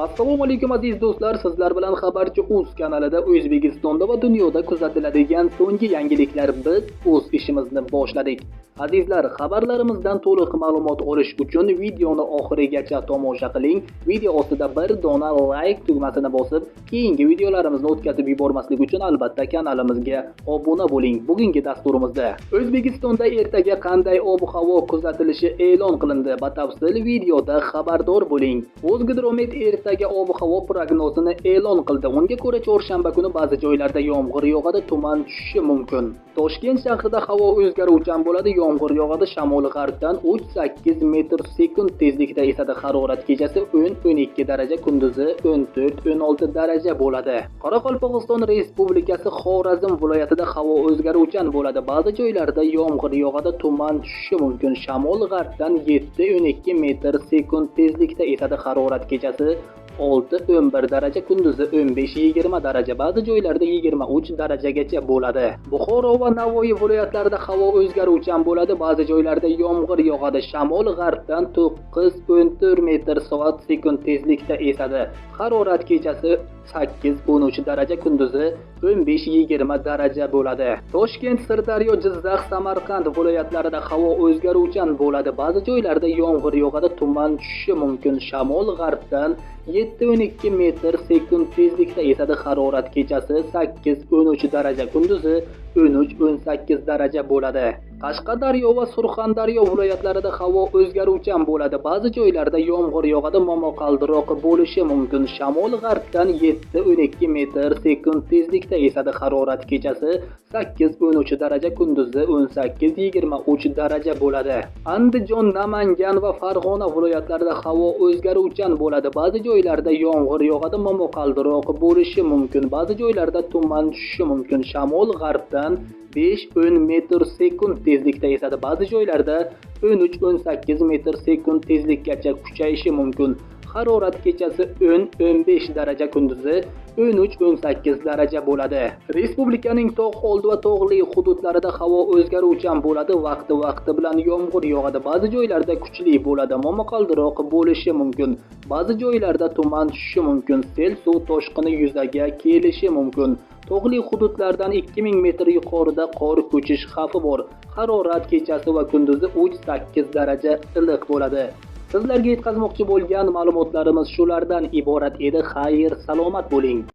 Assalomu alaykum aziz do'stlar, sizlar bilan Xabarchi.uz kanalida O'zbekistonda va dunyoda kuzatiladigan so'nggi yangiliklar. Biz o'z ishimizni boshladik. Azizlar, xabarlarimizdan to'liq ma'lumot olish uchun videoni oxirigacha tomosha qiling. Video ostida bir dona like tugmasini bosib, keyingi videolarimizni o'tkazib yubormaslik uchun albatta kanalimizga obuna bo'ling. Bugungi dasturimizda O'zbekistonda ertaga qanday ob-havo kuzatilishi e'lon qilindi. Batafsil videoda xabardor bo'ling. O'zgidromet ertaga ob-havo prognozini e'lon qildi. Unga ko'ra, chorshanba kuni ba'zi joylarda yomg'ir yog'adi, tuman tushishi mumkin. Toshkent shahrida havo o'zgaruvchan bo'ladi, yomg'ir yog'adi, shamol g'arbdan 3-8 metr/sekund tezlikda esadi. Harorat kechasi 10-12 daraja, kunduzi 14-16 daraja bo'ladi. Qoraqalpog'iston Respublikasi Xorazm viloyatida havo o'zgaruvchan bo'ladi. Ba'zi joylarda yomg'ir yog'adi, tuman tushishi mumkin. Shamol g'arbdan 7-12 metr/sekund tezlikda esadi. Harorat kechasi 6-11 daraja, kunduzi 15-20 daraja, ba'zi joylarda 23 darajagacha bo'ladi. Buxoro va Navoiy viloyatlarida havo o'zgaruvchan bo'ladi. Ba'zi joylarda yomg'ir yog'adi. Shamol g'arbdan 9-14 metr/sekund tezlikda esadi. Harorat kechasi 8-13 daraja, kunduzi 15-20 daraja bo'ladi. Toshkent, Sirdaryo, Jizzax, Samarqand viloyatlarida havo o'zgaruvchan bo'ladi. Ba'zi joylarda yomg'ir yog'adi, tuman tushishi mumkin. Shamol g'arbdan 7-12 metr/sekund tezlikda esadi. Harorat kechasi 8-13 daraja, kunduzi 13-18 daraja bo'ladi. Qashqadaryo va Surxondaryo viloyatlarida havo o'zgaruvchan bo'ladi. Ba'zi joylarda yomg'ir yog'adi, momaqaldiroq bo'lishi mumkin. Shamol g'arbdan 7-12 metr/sekund tezlikda esadi. Harorat kechasi 8-13 daraja, kunduzi 18-23 daraja bo'ladi. Andijon, Namangan va Farg'ona viloyatlarida havo o'zgaruvchan bo'ladi. Ba'zi joylarda yomg'ir yog'adi, momaqaldiroq bo'lishi mumkin. Ba'zi joylarda tuman tushishi mumkin. Shamol g'arbdan 5-10 metr/sekund tezlikda esadi. Ba'zi joylarda 13-18 metr/sekund tezlikkacha kuchayishi mumkin. Harorat kechasi 10-15 daraja, kunduzi 13-18 daraja bo'ladi. Respublikaning tog' oldi va tog'li hududlarida havo o'zgaruvchan bo'ladi. Vaqti bilan yomg'ir yog'adi. Ba'zi joylarda kuchli bo'ladi, momaqaldiroq bo'lishi mumkin. Ba'zi joylarda tuman tushishi mumkin. Sel, suv toshqini yuzaga kelishi mumkin. Tog'li hududlardan 2000 metr yuqorida qor ko'chish xavfi bor. Harorat kechasi va kunduzi 3-8 daraja iliq bo'ladi. Sizlarga yetkazmoqchi bo'lgan ma'lumotlarimiz shulardan iborat edi. Xayr, salomat bo'ling.